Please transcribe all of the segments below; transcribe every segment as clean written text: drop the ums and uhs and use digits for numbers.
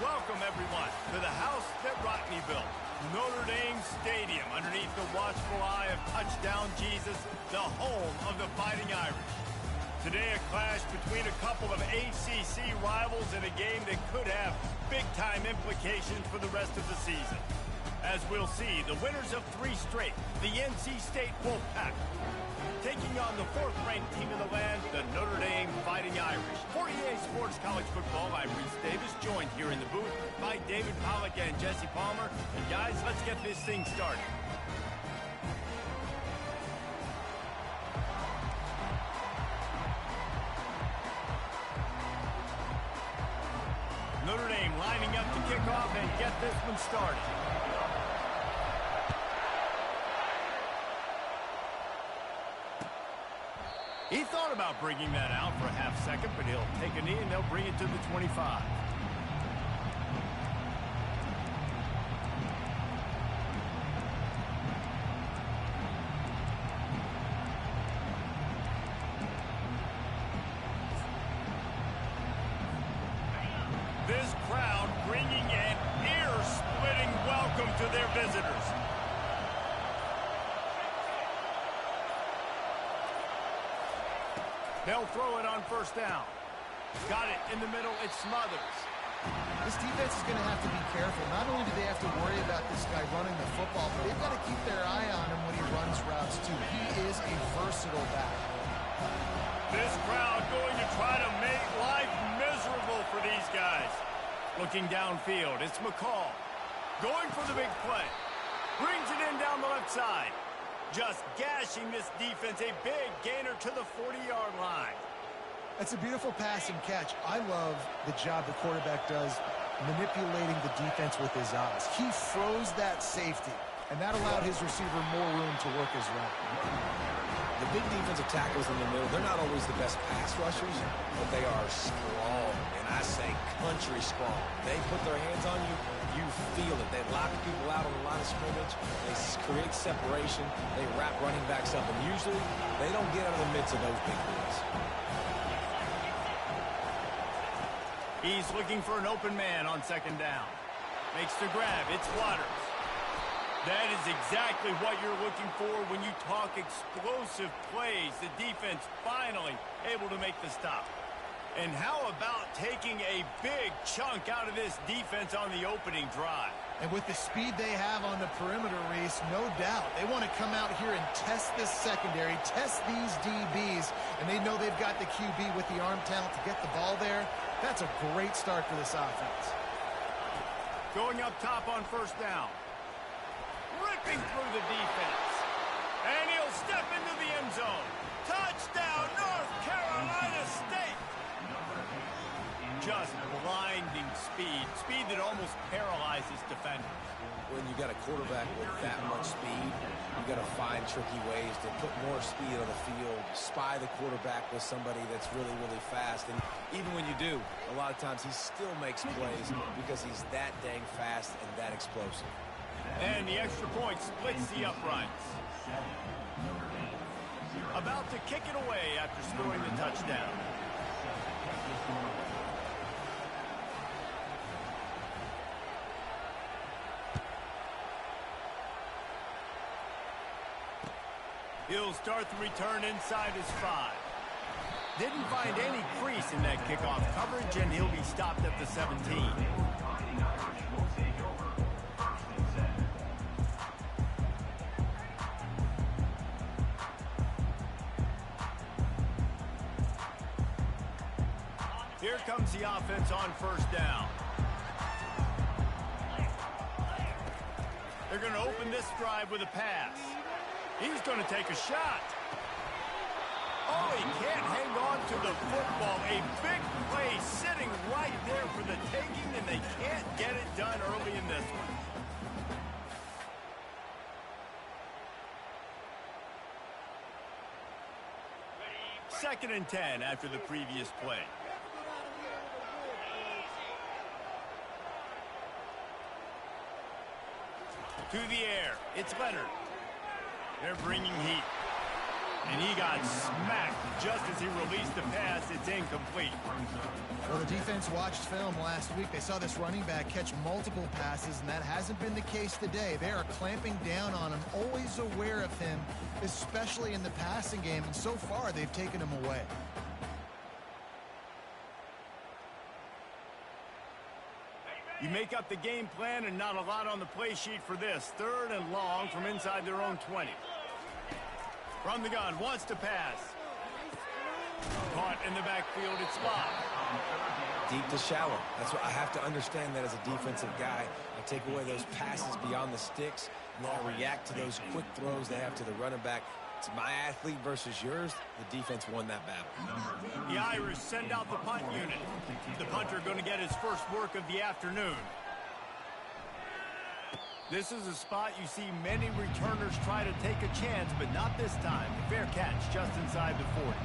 welcome everyone to the house that Rodney built, Notre Dame Stadium, underneath the watchful eye of Touchdown Jesus, the home of the Fighting Irish. Today, a clash between a couple of ACC rivals in a game that could have big-time implications for the rest of the season. As we'll see, the winners of 3 straight, the NC State Wolfpack, taking on the 4th-ranked team in the land, the Notre Dame Fighting Irish. For EA Sports College Football, I'm Reese Davis, joined here in the booth by David Pollack and Jesse Palmer. And guys, let's get this thing started. Notre Dame lining up to kick off and get this one started. He thought about bringing that out for a half second, but he'll take a knee and they'll bring it to the 25. This crowd bringing an ear-splitting welcome to their visitors. They'll throw it on first down. Got it in the middle. It Smothers. This defense is going to have to be careful. Not only do they have to worry about this guy running the football, but they've got to keep their eye on him when he runs routes, too. He is a versatile back. This crowd going to try to make life miserable for these guys. Looking downfield, it's McCall. Going for the big play. Brings it in down the left side. Just gashing this defense, a big gainer to the 40-yard line. That's a beautiful pass and catch. I love the job the quarterback does manipulating the defense with his eyes. He froze that safety, and that allowed his receiver more room to work his route. The big defensive tackles in the middle, they're not always the best pass rushers, but they are strong, and I say country strong. They put their hands on you, you feel it. They lock people out on the line of scrimmage. They create separation. They wrap running backs up, and usually they don't get out of the midst of those big boys. He's looking for an open man on second down. Makes the grab. It's Waters. That is exactly what you're looking for when you talk explosive plays. The defense finally able to make the stop. And how about taking a big chunk out of this defense on the opening drive? And with the speed they have on the perimeter, Reese, no doubt. They want to come out here and test this secondary, test these DBs, and they know they've got the QB with the arm talent to get the ball there. That's a great start for this offense. Going up top on first down. Ripping through the defense. And he'll step into the end zone. Touchdown, North Carolina State. Just blinding speed. Speed that almost paralyzes defenders. When you got a quarterback with that much speed, you got to find tricky ways to put more speed on the field, spy the quarterback with somebody that's really, really fast. And even when you do, a lot of times he still makes plays because he's that dang fast and that explosive. And the extra point splits the uprights. About to kick it away after scoring the touchdown. He'll start the return inside his 5. Didn't find any crease in that kickoff coverage, and he'll be stopped at the 17. Here comes the offense on first down. They're going to open this drive with a pass. He's going to take a shot. Oh, he can't hang on to the football. A big play sitting right there for the taking, and they can't get it done early in this one. Second and 10 after the previous play. To the air. It's Leonard. They're bringing heat. And he got smacked just as he released the pass. It's incomplete. Well, the defense watched film last week. They saw this running back catch multiple passes, and that hasn't been the case today. They are clamping down on him, always aware of him, especially in the passing game, and so far they've taken him away. You make up the game plan and not a lot on the play sheet for this. 3rd and long from inside their own 20. From the gun, wants to pass. Caught in the backfield, it's Lott. Deep to shallow. That's what I have to understand that as a defensive guy. I take away those passes beyond the sticks, and then I react to those quick throws they have to the running back. It's my athlete versus yours. The defense won that battle. The Irish send out the punt unit. The punter going to get his first work of the afternoon. This is a spot you see many returners try to take a chance, but not this time. Fair catch just inside the 40.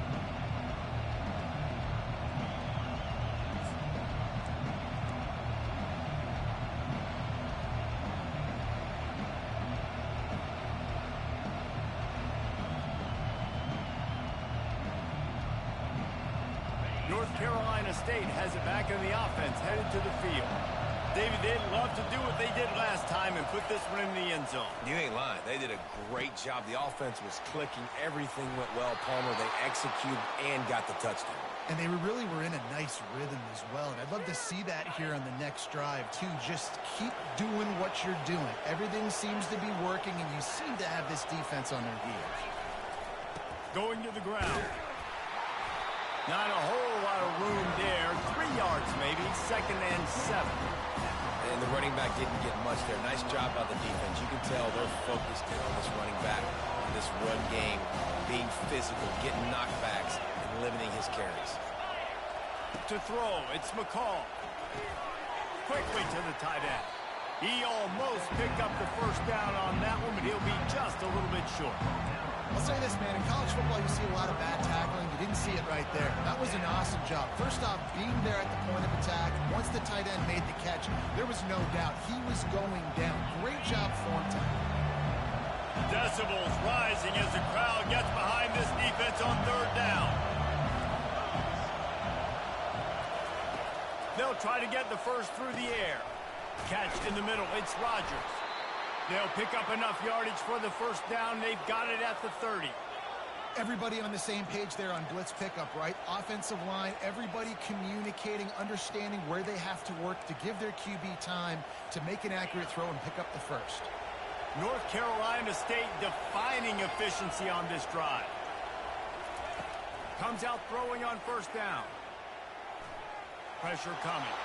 North Carolina State has it back in the offense, headed to the field. David, they'd love to do what they did last time and put this one in the end zone. You ain't lying. They did a great job. The offense was clicking. Everything went well, Palmer. They executed and got the touchdown. And they really were in a nice rhythm as well. And I'd love to see that here on the next drive, too. Just keep doing what you're doing. Everything seems to be working, and you seem to have this defense on their heels. Going to the ground. Not a whole lot of room there. 3 yards maybe. 2nd and 7. And the running back didn't get much there. Nice job by the defense. You can tell they're focused in on this running back, on this run game, being physical, getting knockbacks, and limiting his carries. To throw, it's McCall. Quickly to the tight end. He almost picked up the first down on that one, but he'll be just a little bit short. I'll say this, man. In college football, you see a lot of bad tackling. You didn't see it right there. That was an awesome job. First off, being there at the point of attack. Once the tight end made the catch, there was no doubt he was going down. Great job form time. Decibels rising as the crowd gets behind this defense on 3rd down. They'll try to get the first through the air. Catch in the middle. It's Rodgers. They'll pick up enough yardage for the first down. They've got it at the 30. Everybody on the same page there on blitz pickup, right? Offensive line, everybody communicating, understanding where they have to work to give their QB time to make an accurate throw and pick up the first. North Carolina State defining efficiency on this drive. Comes out throwing on 1st down. Pressure coming.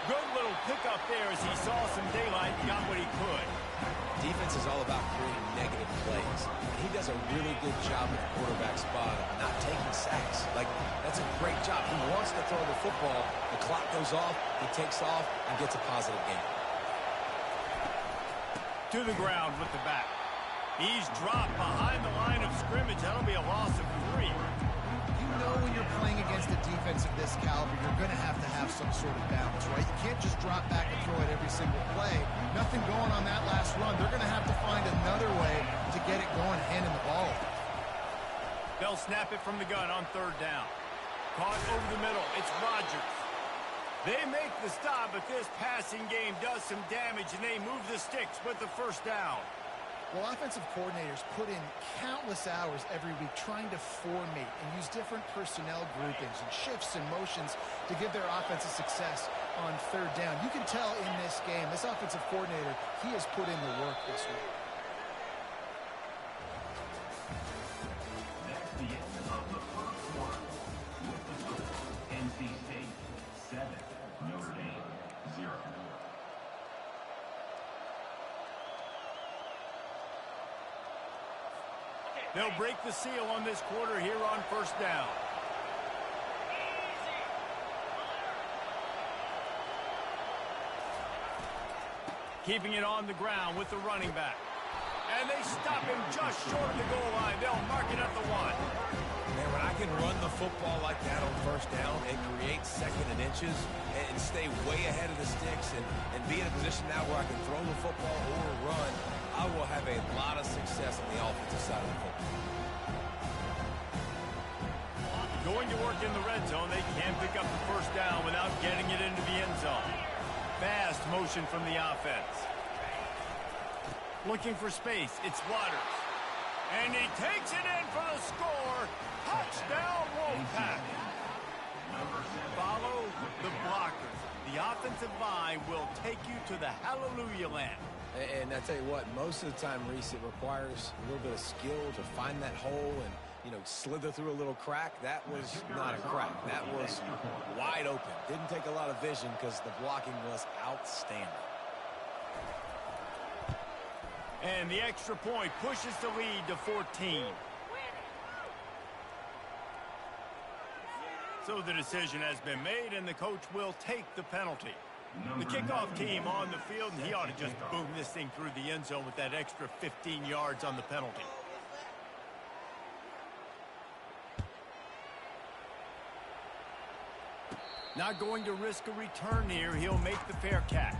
Good little pickup there as he saw some daylight and got what he could. Defense is all about creating negative plays. And he does a really good job at the quarterback spot of not taking sacks. Like, that's a great job. He wants to throw the football. The clock goes off. He takes off and gets a positive gain. To the ground with the back. He's dropped behind the line of scrimmage. That'll be a loss of 3. You know when you're playing against a defense of this caliber, you're going to have some sort of balance, right? You can't just drop back and throw it every single play. Nothing going on that last run. They're going to have to find another way to get it going, handing the ball. They'll snap it from the gun on 3rd down. Caught over the middle. It's Rodgers. They make the stop, but this passing game does some damage, and they move the sticks with the first down. Well, offensive coordinators put in countless hours every week trying to formate and use different personnel groupings and shifts and motions to give their offensive success on 3rd down. You can tell in this game, this offensive coordinator, he has put in the work this week. That's the end of the first quarter. With the score, NC State 7, Notre Dame 0. They'll break the seal on this quarter here on 1st down. Keeping it on the ground with the running back. And they stop him just short of the goal line. They'll mark it at the 1. Man, when I can run the football like that on 1st down and create 2nd and inches and stay way ahead of the sticks and be in a position now where I can throw the football or run, I will have a lot of success on the offensive side of the football. going to work in the red zone. They can pick up the first down without getting it into the end zone. Fast motion from the offense. Looking for space. It's Waters. And he takes it in for the score. Touchdown, Wolfpack. Follow the blockers. The offensive line will take you to the hallelujah land. And I tell you what, most of the time, Reese, it requires a little bit of skill to find that hole and, you know, slither through a little crack. That was not a crack. That was wide open. Didn't take a lot of vision because the blocking was outstanding. And the extra point pushes the lead to 14. So the decision has been made, and the coach will take the penalty. The kickoff team on the field, and he ought to just boom this thing through the end zone with that extra 15 yards on the penalty. Not going to risk a return here. He'll make the fair catch.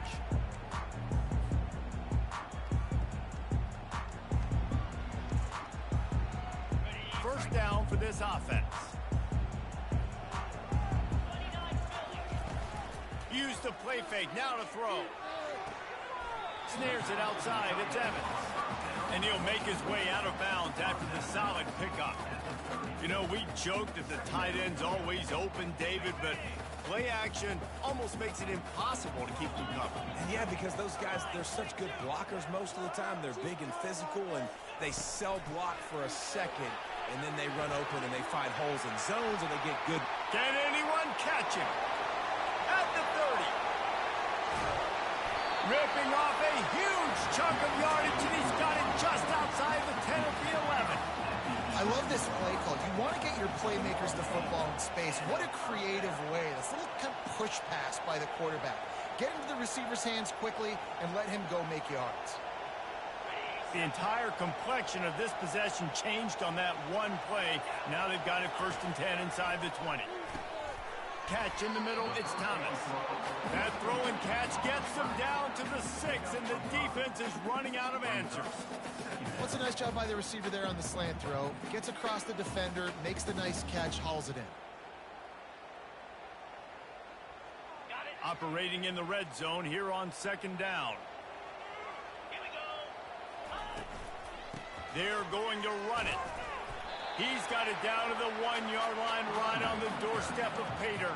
First down for this offense. Use the play fake, now to throw. Snares it outside, it's Evans. And he'll make his way out of bounds after the solid pickup. You know, we joked that the tight end's always open, David, but play action almost makes it impossible to keep them covered. And yeah, because those guys, they're such good blockers most of the time. They're big and physical, and they sell block for a second, and then they run open and they find holes in zones, and they get good. Can anyone catch him? At the 30. Ripping off a huge chunk of yardage, and he's got it just outside the 10 of the 11. I love this play call. You want to get your playmakers the football in space. What a creative way. This little kind of push pass by the quarterback. Get into the receiver's hands quickly and let him go make yards. The entire complexion of this possession changed on that one play. Now they've got it 1st and 10 inside the 20. Catch in the middle, it's Thomas. That throw and catch gets them down to the 6, and the defense is running out of answers. What's a nice job by the receiver there on the slant throw. Gets across the defender, makes the nice catch, hauls it in. Operating in the red zone here on 2nd down. They're going to run it. He's got it down to the 1-yard line right on the doorstep of Pater.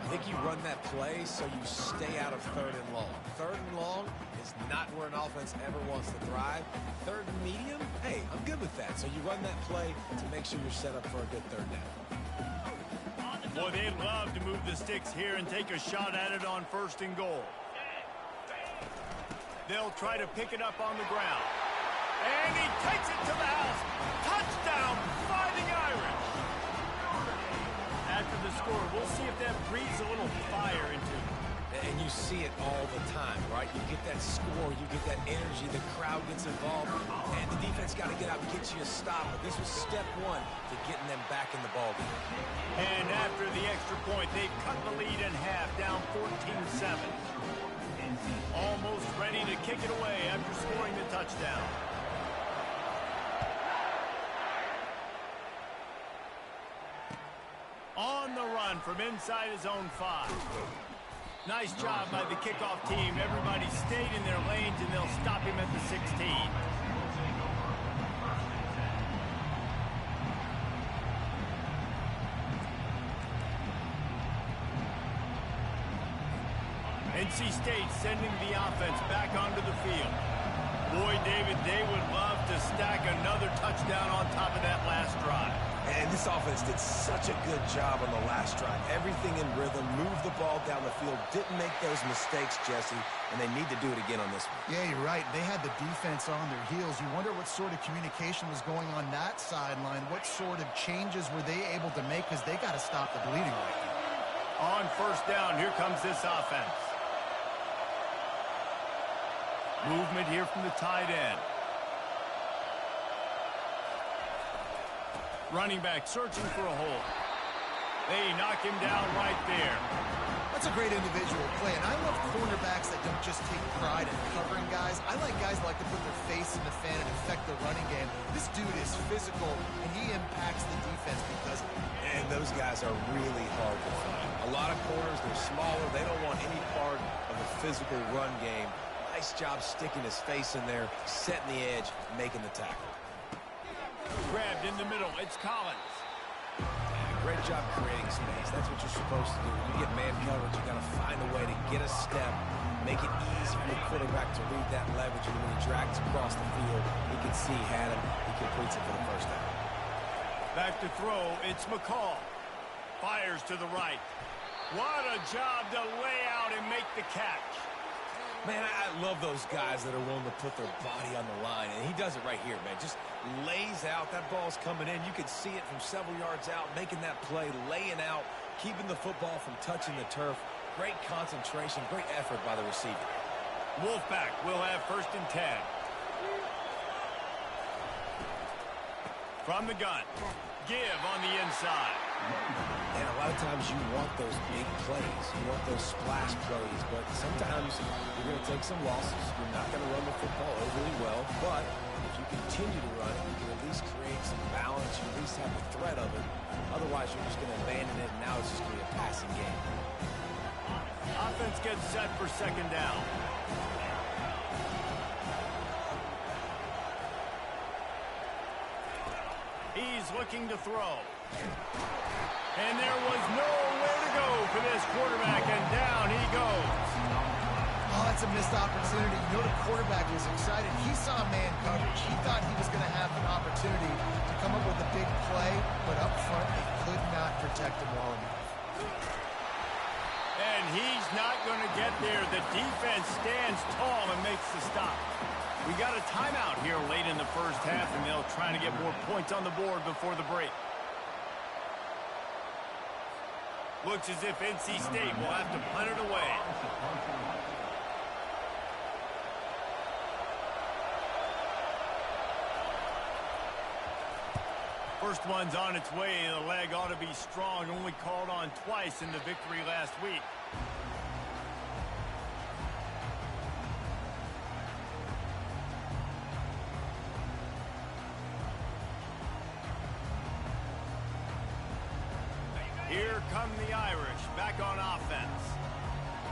I think you run that play so you stay out of 3rd and long. 3rd and long is not where an offense ever wants to thrive. 3rd and medium, hey, I'm good with that. So you run that play to make sure you're set up for a good 3rd down. Boy, they'd love to move the sticks here and take a shot at it on 1st and goal. They'll try to pick it up on the ground. And he takes it to the house. Touchdown, Fighting Irish. After the score, we'll see if that breathes a little fire into it. And you see it all the time, right? You get that score, you get that energy, the crowd gets involved, and the defense got to get out and get you a stop. But this was step 1 to getting them back in the ballgame. And after the extra point, they've cut the lead in half, down 14-7. Almost ready to kick it away after scoring the touchdown. On the run from inside his own 5. Nice job by the kickoff team. Everybody stayed in their lanes, and they'll stop him at the 16. NC State sending the offense back onto the field. Boy, David, they would love to stack another touchdown on top of that last drive. And this offense did such a good job on the last drive. Everything in rhythm, moved the ball down the field, didn't make those mistakes, Jesse, and they need to do it again on this one. Yeah, you're right. They had the defense on their heels. You wonder what sort of communication was going on that sideline. What sort of changes were they able to make, because they got to stop the bleeding right now. On 1st down, here comes this offense. Movement here from the tight end. Running back searching for a hole. They knock him down right there. That's a great individual play, and I love cornerbacks that don't just take pride in covering guys. I like guys that like to put their face in the fan and affect the running game. This dude is physical, and he impacts the defense because And those guys are really hard to find. A lot of corners, they're smaller. They don't want any part of the physical run game. Nice job sticking his face in there, setting the edge, making the tackle. Grabbed in the middle. It's Collins. Great job creating space. That's what you're supposed to do. When you get man coverage, you got to find a way to get a step, make it easy for the quarterback to read that leverage, and when he drags across the field, he can see he had him. He completes it for the first down. Back to throw. It's McCall. Fires to the right. What a job to lay out and make the catch. Man, I love those guys that are willing to put their body on the line, and he does it right here, man. Just lays out. That ball's coming in. You can see it from several yards out, making that play, laying out, keeping the football from touching the turf. Great concentration, great effort by the receiver. Wolfpack will have 1st and 10. From the gun. Give on the inside. And a lot of times you want those big plays. You want those splash plays. But sometimes you're going to take some losses. You're not going to run the football overly well. But if you continue to run it, you can at least create some balance. You at least have the threat of it. Otherwise, you're just going to abandon it, and now it's just going to be a passing game. Offense gets set for 2nd down. He's looking to throw. And there was nowhere to go for this quarterback, and down he goes. Oh, that's a missed opportunity. You know, the quarterback was excited. He saw man coverage. He thought he was going to have an opportunity to come up with a big play, but up front, they could not protect him well enough. And he's not going to get there. The defense stands tall and makes the stop. We got a timeout here late in the first half, and they'll try to get more points on the board before the break. Looks as if NC State will have to punt it away. First one's on its way. The leg ought to be strong. Only called on twice in the victory last week. Here come the Irish back on offense.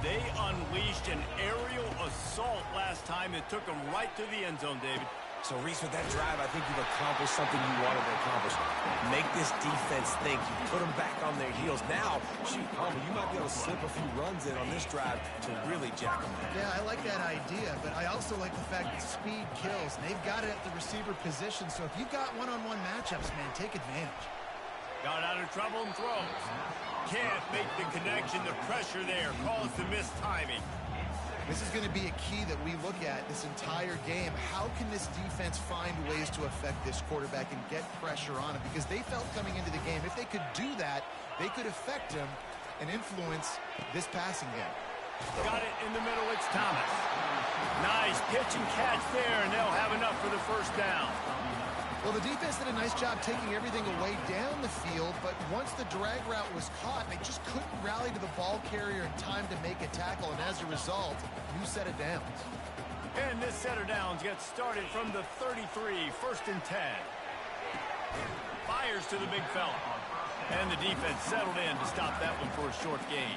They unleashed an aerial assault last time. It took them right to the end zone, David. So, Reese, with that drive, I think you've accomplished something you wanted to accomplish. Make this defense think. You put them back on their heels. Now, shoot, you might be able to slip a few runs in on this drive to really jack them up. Yeah, I like that idea, but I also like the fact that speed kills. They've got it at the receiver position, so if you've got one-on-one matchups, man, take advantage. Got out of trouble and throws. Can't make the connection. The pressure there caused the missed timing. This is going to be a key that we look at this entire game. How can this defense find ways to affect this quarterback and get pressure on him? Because they felt coming into the game, if they could do that, they could affect him and influence this passing game. Got it in the middle. It's Thomas. Nice pitch and catch there, and they'll have enough for the first down. Well, the defense did a nice job taking everything away down the field, but once the drag route was caught, they just couldn't rally to the ball carrier in time to make a tackle, and as a result, new set of downs. And this set of downs gets started from the 33, 1st and 10. Fires to the big fella. And the defense settled in to stop that one for a short gain.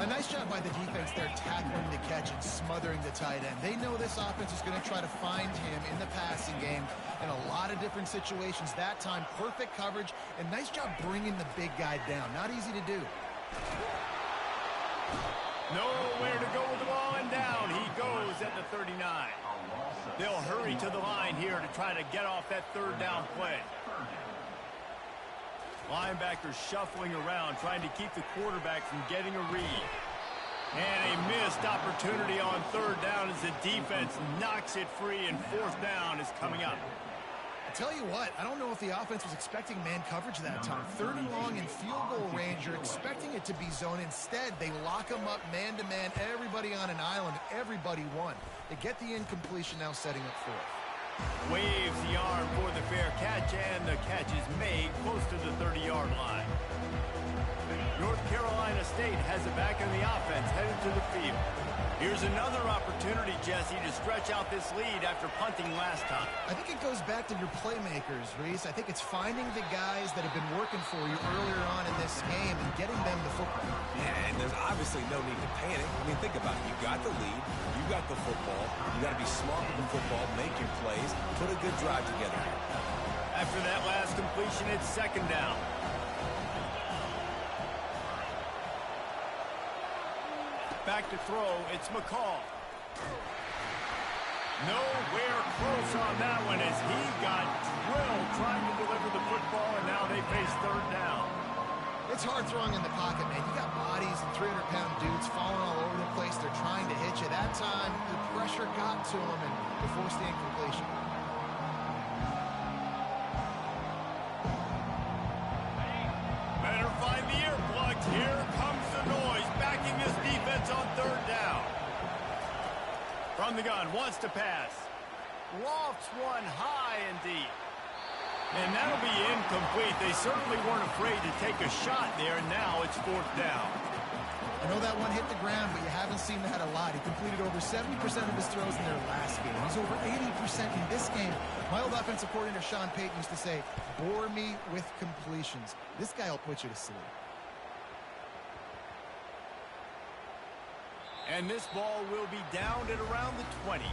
A nice job by the defense there, tackling the catch and smothering the tight end. They know this offense is going to try to find him in the passing game in a lot of different situations. That time, perfect coverage, and nice job bringing the big guy down. Not easy to do. Nowhere to go with the ball, and down he goes at the 39. They'll hurry to the line here to try to get off that 3rd down play. Linebackers shuffling around, trying to keep the quarterback from getting a read. And a missed opportunity on 3rd down as the defense knocks it free, and 4th down is coming up. I tell you what, I don't know if the offense was expecting man coverage that time. 3rd and long in field goal range, you're expecting it to be zone. Instead, they lock them up man-to-man, everybody on an island, everybody won. They get the incompletion, now setting up 4th. Waves the arm for the fair catch, and the catch is made close to the 30-yard line. North Carolina State has it back in the offense, headed to the field. Here's another opportunity, Jesse, to stretch out this lead after punting last time. I think it goes back to your playmakers, Reese. I think it's finding the guys that have been working for you earlier on in this game and getting them the football. Yeah, and there's obviously no need to panic. I mean, think about it. You got the lead. You got the football. You got to be smart with the football, make your plays, put a good drive together. After that last completion, it's second down. Back to throw, it's McCall. Nowhere close on that one as he got drilled trying to deliver the football, and now they face third down. It's hard throwing in the pocket, man. You got bodies and 300-pound dudes falling all over the place. They're trying to hit you. That time, the pressure got to him, and they forced the incompletion. Better find the earplugs. Here comes the noise, backing this defense on third down. From the gun, wants to pass. Lofts one high and deep. And that'll be incomplete. They certainly weren't afraid to take a shot there, and now it's fourth down. I know that one hit the ground, but you haven't seen that a lot. He completed over 70% of his throws in their last game. He's over 80% in this game. My old offensive coordinator, Sean Payton, used to say, bore me with completions. This guy will put you to sleep. And this ball will be downed at around the 20.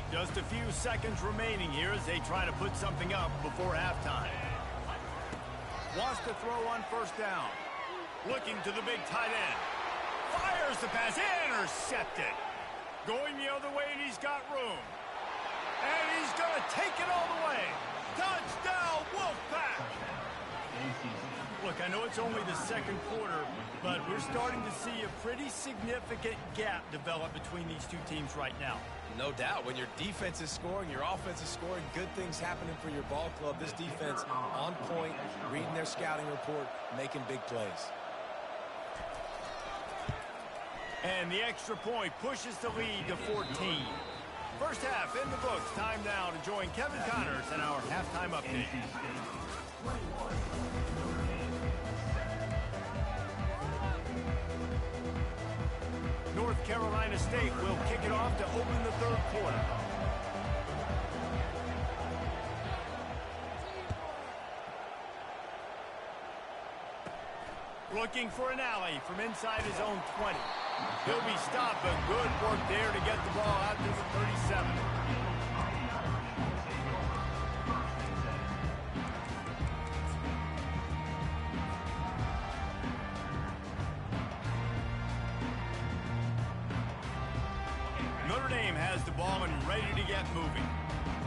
Just a few seconds remaining here as they try to put something up before halftime. Wants to throw on first down. Looking to the big tight end. Fires the pass. Intercepted. Going the other way, and he's got room. And he's going to take it all the way. Touchdown, Wolfpack! Look, I know it's only the second quarter, but we're starting to see a pretty significant gap develop between these two teams right now. No doubt. When your defense is scoring, your offense is scoring, good things happening for your ball club. This defense on point, reading their scouting report, making big plays. And the extra point pushes the lead to 14. First half in the books. Time now to join Kevin Connors in our halftime update. North Carolina State will kick it off to open the third quarter. Looking for an alley from inside his own 20. He'll be stopped, but good work there to get the ball out to the 37. Notre Dame has the ball and ready to get moving.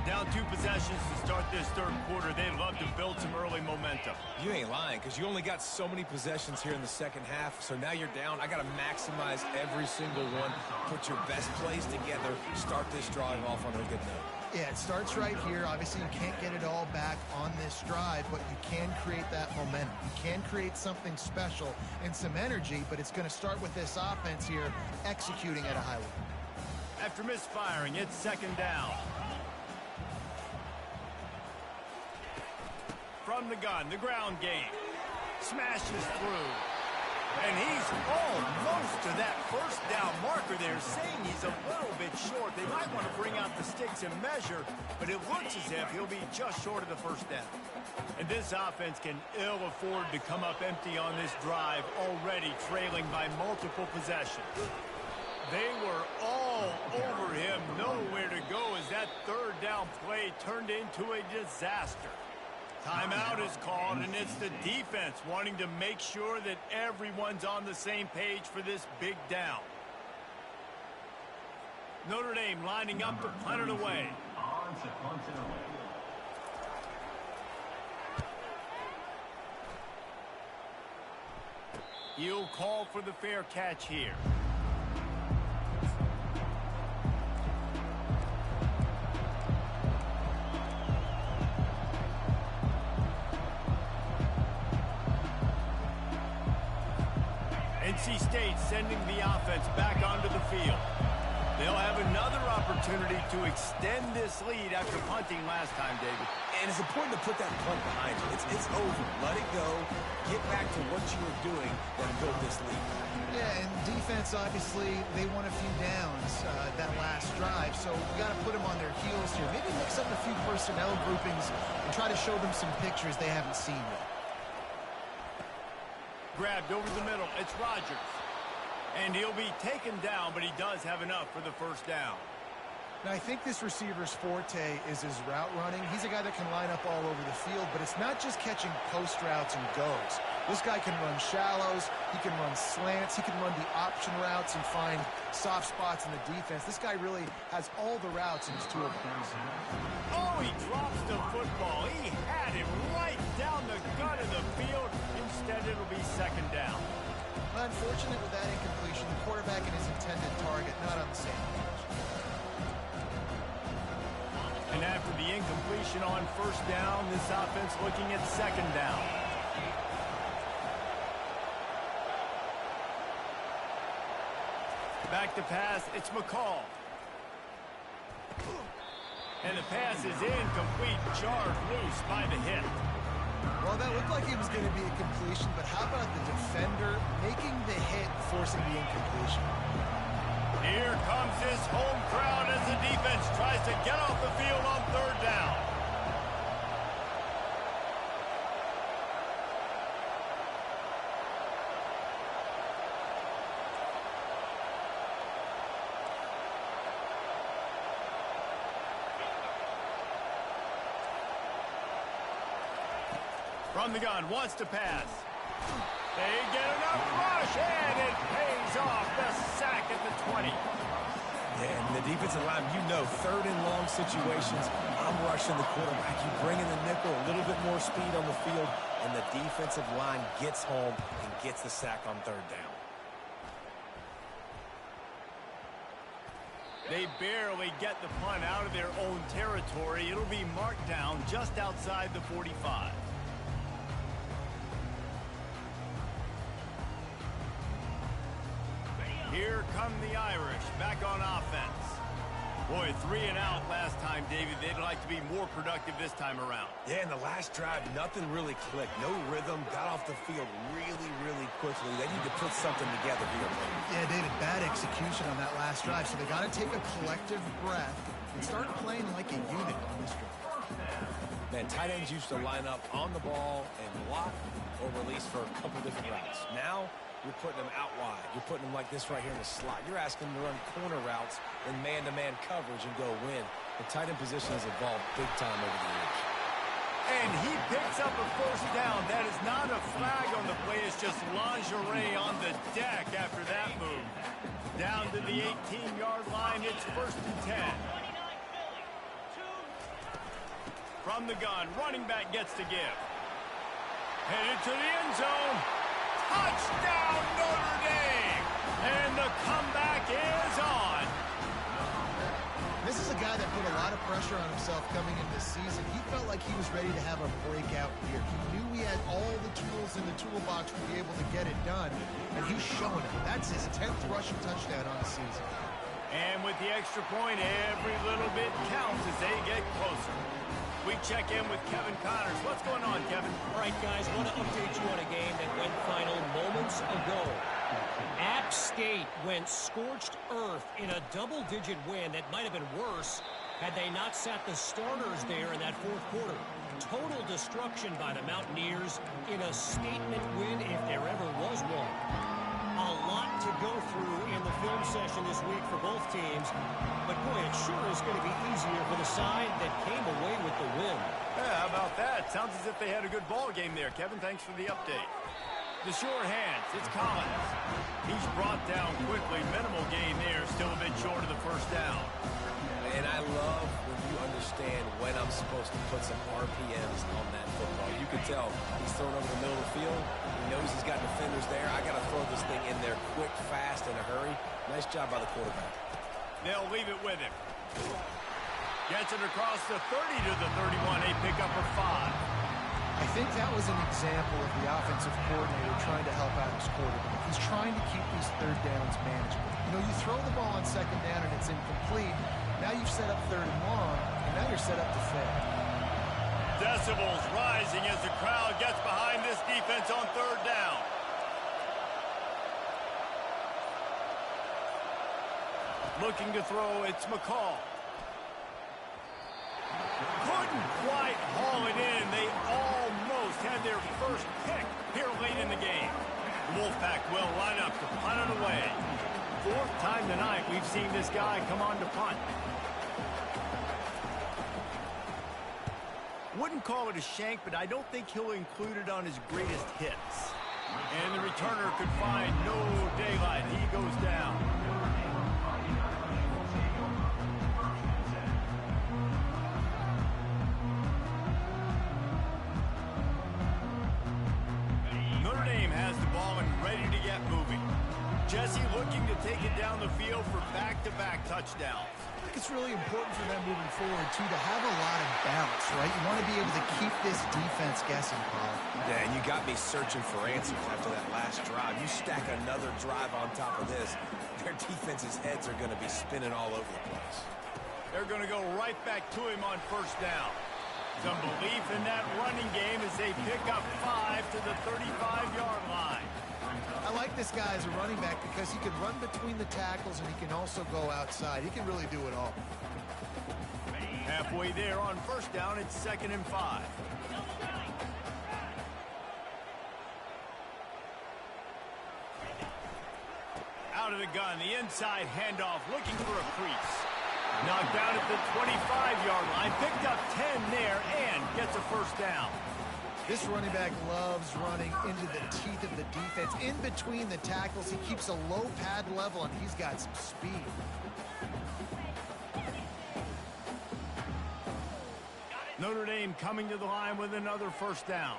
Down 2 possessions to start this third quarter. They'd love to build some early momentum. You ain't lying, because you only got so many possessions here in the second half, so now you're down. I got to maximize every single one, put your best plays together, start this drive off on a good note. Yeah, it starts right here. Obviously, you can't get it all back on this drive, but you can create that momentum. You can create something special and some energy, but it's going to start with this offense here executing at a high level. After misfiring, it's second down. From the gun, the ground game. Smashes through. And he's almost to that first down marker there, saying he's a little bit short. They might want to bring out the sticks and measure, but it looks as if he'll be just short of the first down. And this offense can ill afford to come up empty on this drive, already trailing by multiple possessions. They were all over him, nowhere to go as that third down play turned into a disaster. Timeout is called, and it's the defense wanting to make sure that everyone's on the same page for this big down. Notre Dame lining up to punt it away. On to punt it away. He'll call for the fair catch here. State sending the offense back onto the field. They'll have another opportunity to extend this lead after punting last time, David. And it's important to put that punt behind you. It's over. Let it go. Get back to what you were doing that built this lead. Yeah, and defense, obviously, they won a few downs that last drive, so we got to put them on their heels here. Maybe mix up a few personnel groupings and try to show them some pictures they haven't seen yet. Grabbed over the middle. It's Rodgers. And he'll be taken down, but he does have enough for the first down. Now, I think this receiver's forte is his route running. He's a guy that can line up all over the field, but it's not just catching post routes and goes. This guy can run shallows, he can run slants, he can run the option routes and find soft spots in the defense. This guy really has all the routes in his toolbox. Oh, he drops the football. He had it right down the gut of the field. Instead, it'll be second down. Unfortunate with that incompletion, the quarterback and his intended target not on the same page. And after the incompletion on first down, this offense looking at second down. Back to pass, it's McCall. And the pass is incomplete, jarred loose by the hit. Well, that looked like it was going to be a completion, but how about the defender making the hit, forcing the incompletion? Here comes his home crowd as the defense tries to get off the field on third down. From the gun, wants to pass. They get enough rush, and it pays off. The sack at the 20. Yeah, and the defensive line, you know, third and long situations, I'm rushing the quarterback. You bring in the nickel, a little bit more speed on the field, and the defensive line gets home and gets the sack on third down. They barely get the punt out of their own territory. It'll be marked down just outside the 45. Here come the Irish, back on offense. Boy, 3 and out last time, David. They'd like to be more productive this time around. Yeah, in the last drive, nothing really clicked. No rhythm, got off the field really quickly. They need to put something together here. Yeah, David, bad execution on that last drive, so they got to take a collective breath and start playing like a unit on this drive. Man, tight ends used to line up on the ball and block or release for a couple different routes. Now, you're putting them out wide. You're putting them like this right here in the slot. You're asking them to run corner routes in man-to-man coverage and go win. The tight end position has evolved big time over the years. And he picks up a first down. That is not a flag on the play. It's just lingerie on the deck after that move. Down to the 18-yard line. It's 1st and 10. From the gun, running back gets to give. Headed to the end zone. Touchdown, Notre Dame! And the comeback is on. This is a guy that put a lot of pressure on himself coming into this season. He felt like he was ready to have a breakout year. He knew he had all the tools in the toolbox to be able to get it done, and he's showing it. That's his 10th rushing touchdown on the season. And with the extra point, every little bit counts as they get closer. We check in with Kevin Connors. What's going on, Kevin? All right, guys, I want to update you on a game that went final moments ago. App State went scorched earth in a double-digit win that might have been worse had they not sat the starters there in that fourth quarter. Total destruction by the Mountaineers in a statement win if there ever was one. A lot to go through in the film session this week for both teams, but boy, it sure is going to be easier for the side that came away with the win. Yeah, how about that? Sounds as if they had a good ball game there. Kevin, thanks for the update. The sure hands, it's Collins. He's brought down quickly. Minimal gain there, still a bit short of the first down. And I love when you understand when I'm supposed to put some RPMs on that football. You can tell he's throwing over the middle of the field. He knows he's got defenders there. I got to throw this thing in there quick, fast, in a hurry. Nice job by the quarterback. They'll leave it with him. Gets it across the 30 to the 31. They pick up for 5. I I think that was an example of the offensive coordinator trying to help out his quarterback. He's trying to keep these third downs manageable. You know, you throw the ball on second down and it's incomplete. Now you've set up third and long, and now you're set up to fail. Decibels rising as the crowd gets behind this defense on third down. Looking to throw, it's McCall. Couldn't quite haul it in. They almost had their first pick here late in the game. The Wolfpack will line up to punt it away. Fourth time tonight we've seen this guy come on to punt. Wouldn't call it a shank, but I don't think he'll include it on his greatest hits. And the returner could find no daylight. He goes down. Notre Dame has the ball and ready to get moving. Jesse looking to take it down the field for back-to-back touchdowns. I think it's really important for them moving forward, too, to have a lot of balance, right? You want to be able to keep this defense guessing, Paul. Yeah, and you got me searching for answers after that last drive. You stack another drive on top of this, their defense's heads are going to be spinning all over the place. They're going to go right back to him on first down. Some belief in that running game as they pick up 5 to the 35-yard line. I like this guy as a running back because he can run between the tackles and he can also go outside. He can really do it all. Halfway there on first down, it's 2nd and 5. Out of the gun, the inside handoff, looking for a crease. Knocked down at the 25-yard line, picked up 10 there, and gets a first down. This running back loves running into the teeth of the defense. In between the tackles, he keeps a low pad level, and he's got some speed. Notre Dame coming to the line with another first down.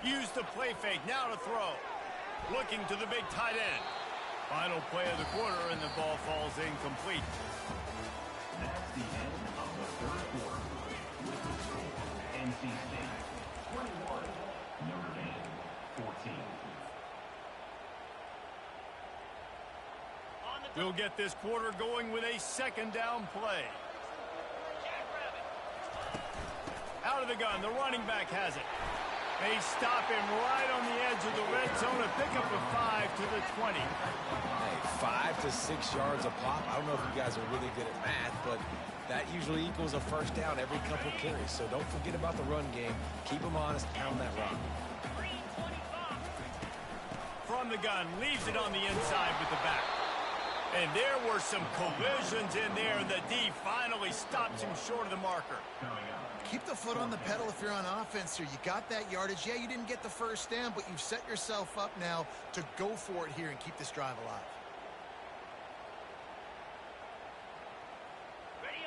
Use the play fake, now to throw. Looking to the big tight end. Final play of the quarter, and the ball falls incomplete. That's the end of the third quarter. With the score, NC State 21, Notre Dame 14. We'll get this quarter going with a second down play. Out of the gun, the running back has it. They stop him right on the edge of the red zone and pick up a 5 to the 20. Hey, 5 to 6 yards a pop. I don't know if you guys are really good at math, but that usually equals a first down every couple carries. So don't forget about the run game. Keep them honest, pound that rock. From the gun, leaves it on the inside with the back. And there were some collisions in there, and the D finally stops him short of the marker. Keep the foot on the pedal if you're on offense here. You got that yardage. Yeah, you didn't get the first down, but you've set yourself up now to go for it here and keep this drive alive.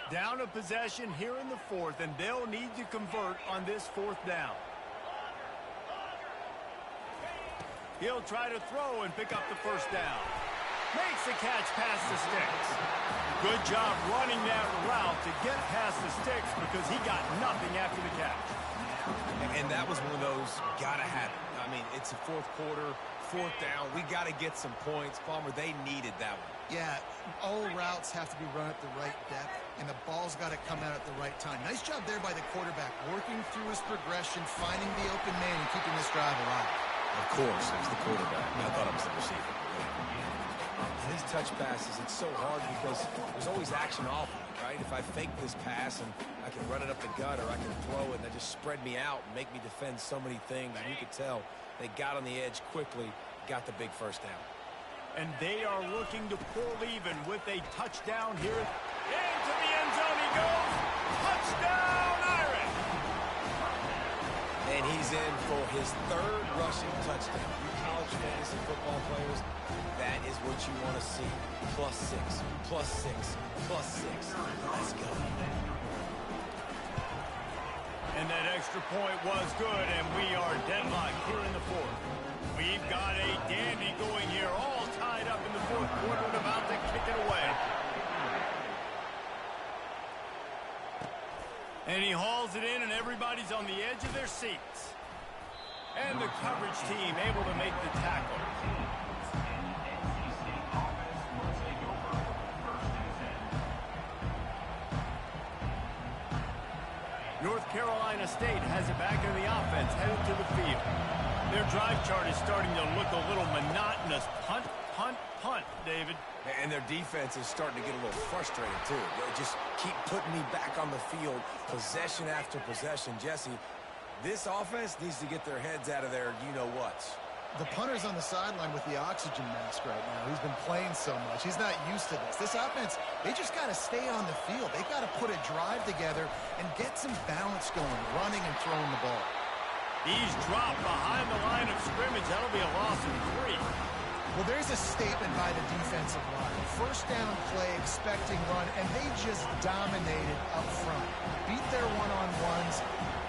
Down a possession here in the fourth, and they'll need to convert on this fourth down. He'll try to throw and pick up the first down. Makes the catch past the sticks. Good job running that route to get past the sticks because he got nothing after the catch. And that was one of those gotta have it. I mean, it's a fourth quarter, fourth down. We got to get some points. Palmer, they needed that one. Yeah, all routes have to be run at the right depth, and the ball's got to come out at the right time. Nice job there by the quarterback, working through his progression, finding the open man, and keeping this drive alive. Of course, it was the quarterback. I thought it was the receiver. These touch passes, it's so hard because there's always action off of it, right? If I fake this pass and I can run it up the gut or I can throw it and they just spread me out and make me defend so many things, and you could tell they got on the edge quickly, got the big first down. And they are looking to pull even with a touchdown here. Into the end zone he goes. Touchdown, Irish! And he's in for his third rushing touchdown. You college fantasy football players, that is what you want to see. +6, +6, +6. Let's go. And that extra point was good, and we are deadlocked here in the fourth. We've got a dandy going here, all tied up in the fourth quarter and about to kick it away. And he hauls it in, and everybody's on the edge of their seats. And the coverage team able to make the tackle. North Carolina State has it back in the offense, headed to the field. Their drive chart is starting to look a little monotonous. Punt, punt, punt, David. And their defense is starting to get a little frustrated, too. They just keep putting me back on the field, possession after possession. Jesse, this offense needs to get their heads out of their you-know-whats. The punter's on the sideline with the oxygen mask right now. He's been playing so much. He's not used to this. This offense, they just got to stay on the field. They got to put a drive together and get some balance going, running and throwing the ball. He's dropped behind the line of scrimmage. That'll be a loss of 3. Well, there's a statement by the defensive line. First down play, expecting run, and they just dominated up front. Beat their one-on-ones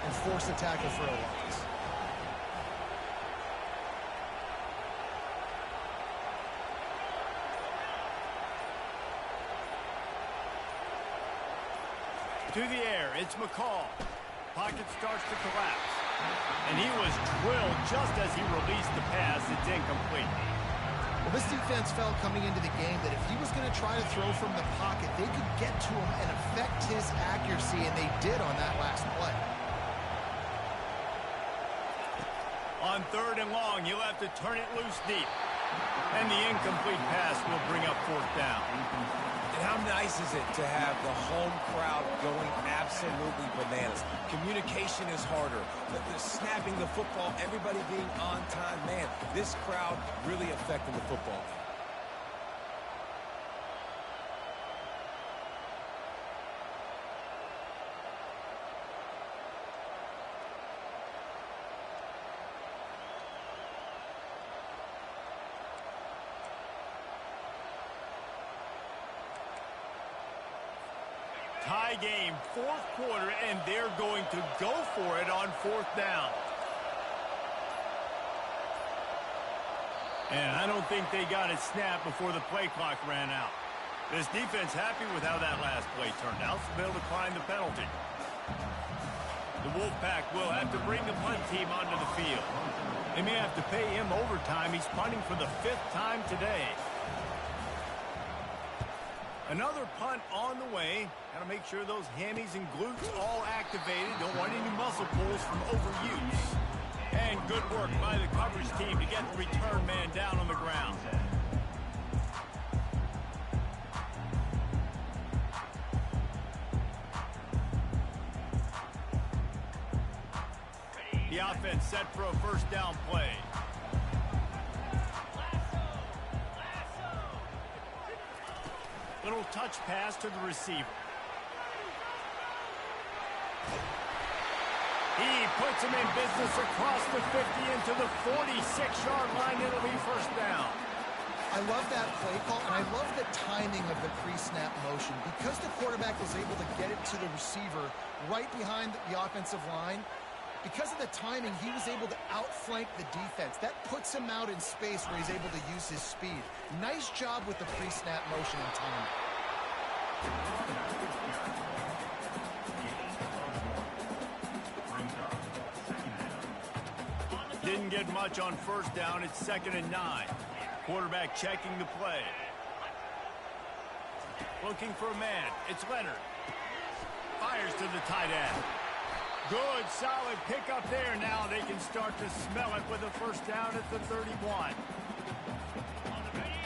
and forced the tackle for a loss. To the air, it's McCall. Pocket starts to collapse. And he was drilled just as he released the pass. It's incomplete. Well, this defense felt coming into the game that if he was going to try to throw from the pocket, they could get to him and affect his accuracy, and they did on that last play. On 3rd and long, he'll have to turn it loose deep. And the incomplete pass will bring up 4th down. And how nice is it to have the home crowd going absolutely bananas? Communication is harder. The snapping the football, everybody being on time. Man, this crowd really affecting the football game. Tie game, 4th quarter, and they're going to go for it on 4th down. And I don't think they got it snapped before the play clock ran out. This defense happy with how that last play turned out, so they'll decline the penalty. The Wolfpack will have to bring the punt team onto the field. They may have to pay him overtime. He's punting for the 5th time today. Another punt on the way. Got to make sure those hammies and glutes all activated. Don't want any muscle pulls from overuse. And good work by the coverage team to get the return man down on the ground. The offense set for a 1st down play. Little touch pass to the receiver. He puts him in business across the 50 into the 46-yard line. It'll be 1st down. I love that play call, and I love the timing of the pre-snap motion. Because the quarterback was able to get it to the receiver right behind the offensive line, because of the timing, he was able to outflank the defense. That puts him out in space where he's able to use his speed. Nice job with the pre-snap motion and timing. Didn't get much on 1st down. It's 2nd and 9. Quarterback checking the play. Looking for a man. It's Leonard. Fires to the tight end. Good, solid pickup there. Now they can start to smell it with a 1st down at the 31.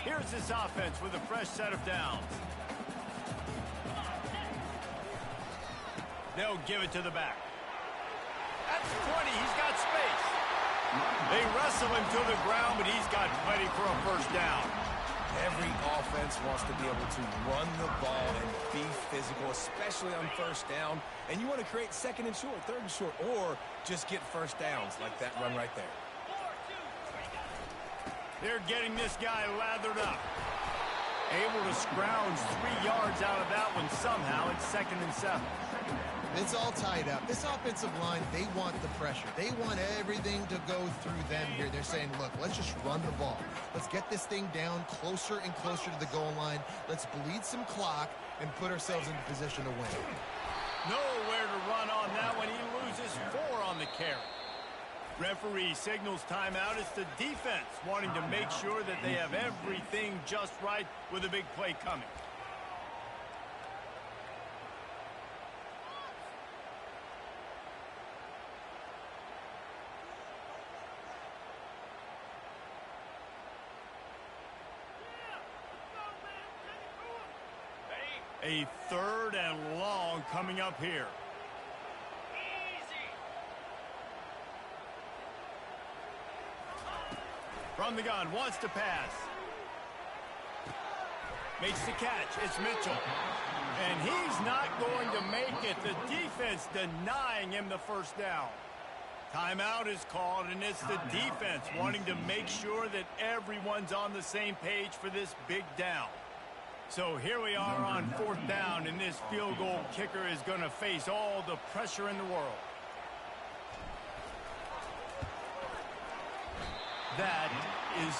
Here's this offense with a fresh set of downs. They'll give it to the back. That's 20. He's got space. They wrestle him to the ground, but he's got plenty for a 1st down. Every offense wants to be able to run the ball and be physical, especially on 1st down. And you want to create 2nd and short, 3rd and short, or just get 1st downs like that run right there. They're getting this guy lathered up. Able to scrounge 3 yards out of that one somehow. It's 2nd and 7. It's all tied up. This offensive line, they want the pressure. They want everything to go through them here. They're saying, look, let's just run the ball. Let's get this thing down closer and closer to the goal line. Let's bleed some clock and put ourselves in position to win. Nowhere to run on that one. He loses 4 on the carry. Referee signals timeout. It's the defense wanting to make sure that they have everything just right with a big play coming. A 3rd and long coming up here. From the gun, wants to pass. Makes the catch. It's Mitchell. And he's not going to make it. The defense denying him the first down. Timeout is called, and it's the defense wanting to make sure that everyone's on the same page for this big down. So here we are on 4th down, and this field goal kicker is going to face all the pressure in the world. That is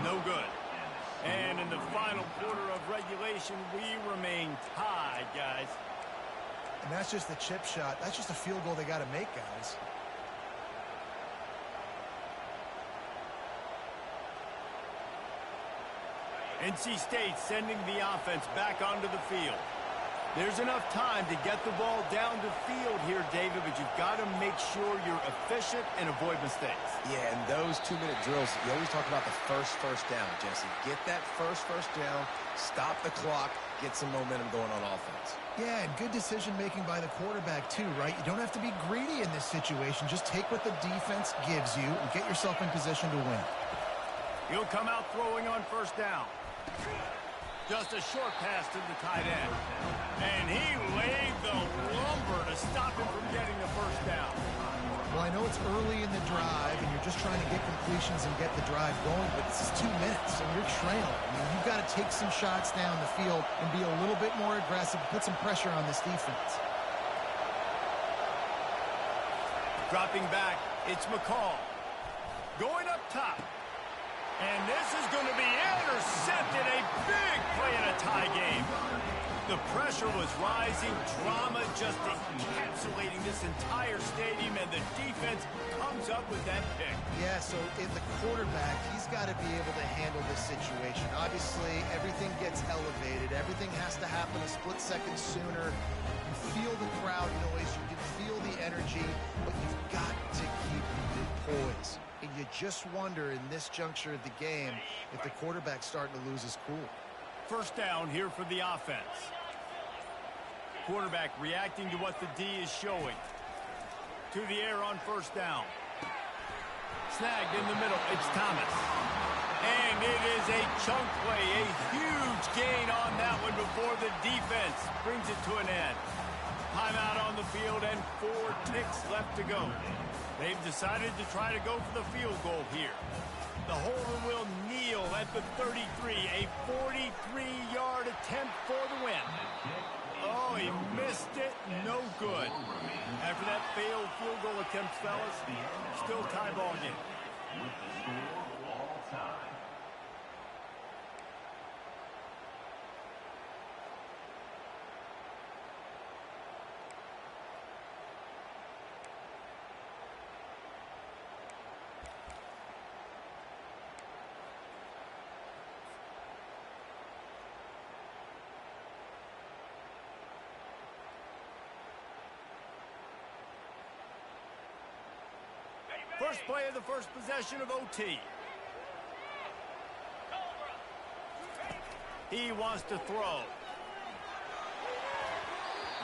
no good. And in the final quarter of regulation, we remain tied, guys. And that's just the chip shot. That's just a field goal they got to make, guys. NC State sending the offense back onto the field. There's enough time to get the ball down the field here, David, but you've got to make sure you're efficient and avoid mistakes. Yeah, and those 2-minute drills, you always talk about the first down, Jesse. Get that first down, stop the clock, get some momentum going on offense. Yeah, and good decision-making by the quarterback, too, right? You don't have to be greedy in this situation. Just take what the defense gives you and get yourself in position to win. He'll come out throwing on 1st down. Just a short pass to the tight end. And he laid the lumber to stop him from getting the 1st down. Well, I know it's early in the drive, and you're just trying to get completions and get the drive going, but this is 2 minutes, and you're trailing. I mean, you've got to take some shots down the field and be a little bit more aggressive, put some pressure on this defense. Dropping back, it's McCall. Going up top. And this is going to be intercepted. A big play in a tie game. The pressure was rising. Drama just encapsulating this entire stadium. And the defense comes up with that pick. Yeah, so in the quarterback, he's got to be able to handle this situation. Obviously, everything gets elevated. Everything has to happen a split second sooner. You feel the crowd noise. You can feel the energy. But you've got to keep your poise. And you just wonder in this juncture of the game if the quarterback's starting to lose his cool. 1st down here for the offense. Quarterback reacting to what the D is showing. To the air on 1st down. Snagged in the middle. It's Thomas. And it is a chunk play. A huge gain on that one before the defense brings it to an end. Timeout on the field and 4 ticks left to go. They've decided to try to go for the field goal here. The holder will kneel at the 33. A 43-yard attempt for the win. Oh, he missed it. No good. After that failed field goal attempt, fellas, still tie ball game. With the score all time. First play of the first possession of OT. He wants to throw.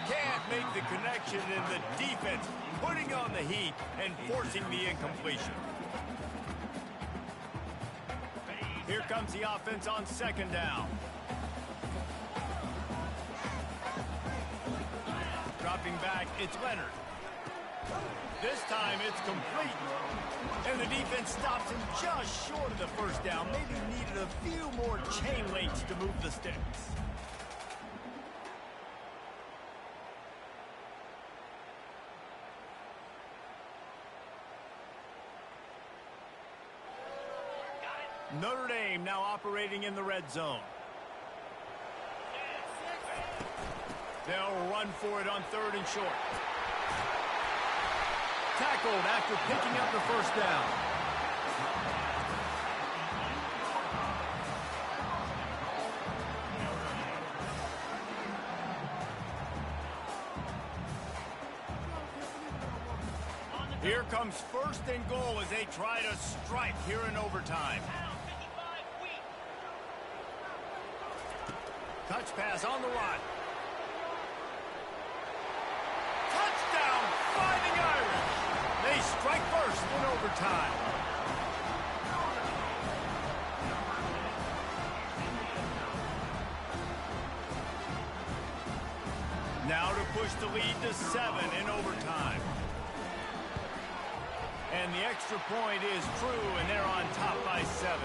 Can't make the connection, and the defense putting on the heat and forcing the incompletion. Here comes the offense on 2nd down. Dropping back, it's Leonard. This time it's complete. And the defense stops him just short of the 1st down. Maybe needed a few more chain links to move the sticks. Notre Dame now operating in the red zone. They'll run for it on 3rd and short. Tackled after picking up the first down. Here comes 1st and goal as they try to strike here in overtime. Touch pass on the run. Touchdown, Fighting Irish. They strike first in overtime. Now to push the lead to 7 in overtime. And the extra point is true, and they're on top by 7.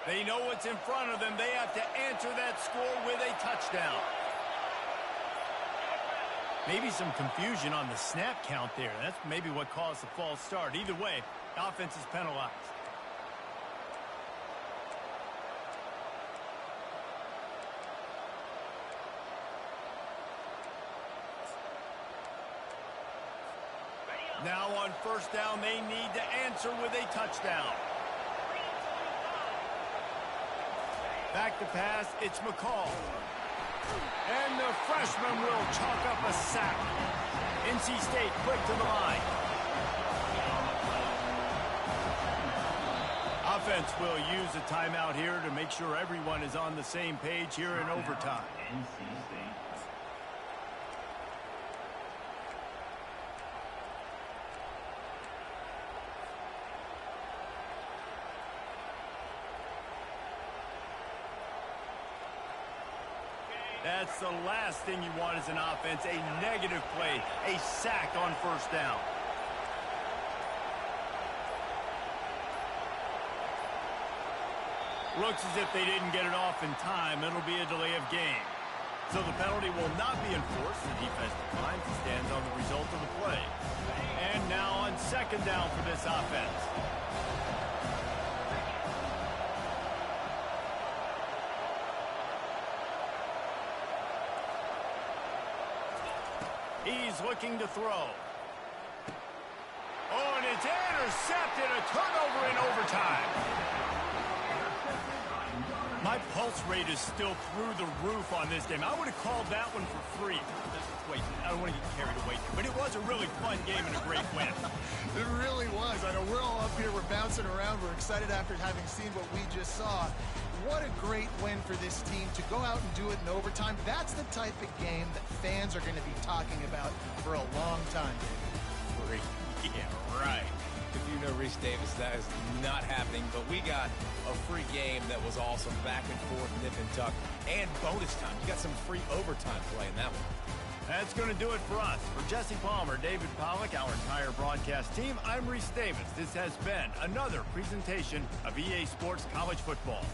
They know what's in front of them. They have to answer that score with a touchdown. Maybe some confusion on the snap count there. That's maybe what caused the false start. Either way, offense is penalized. Now on 1st down, they need to answer with a touchdown. Back to pass, it's McCall. And the freshman will chalk up a sack. NC State quick to the line. Offense will use a timeout here to make sure everyone is on the same page here in overtime. That's the last thing you want as an offense, a negative play, a sack on 1st down. Looks as if they didn't get it off in time. It'll be a delay of game. So the penalty will not be enforced. The defense declines and stands on the result of the play. And now on 2nd down for this offense. He's looking to throw. Oh, and it's intercepted. A turnover in overtime. My pulse rate is still through the roof on this game. I would have called that one for free. Wait, I don't want to get carried away here, but it was a really fun game and a great win. It really was. I know we're all up here, we're bouncing around, we're excited after having seen what we just saw. What a great win for this team to go out and do it in overtime. That's the type of game that fans are going to be talking about for a long time. Yeah, right. If you know Reese Davis, that is not happening. But we got a free game that was awesome. Back and forth, nip and tuck, and bonus time. You got some free overtime play in that one. That's going to do it for us. For Jesse Palmer, David Pollack, our entire broadcast team, I'm Reese Davis. This has been another presentation of EA Sports College Football.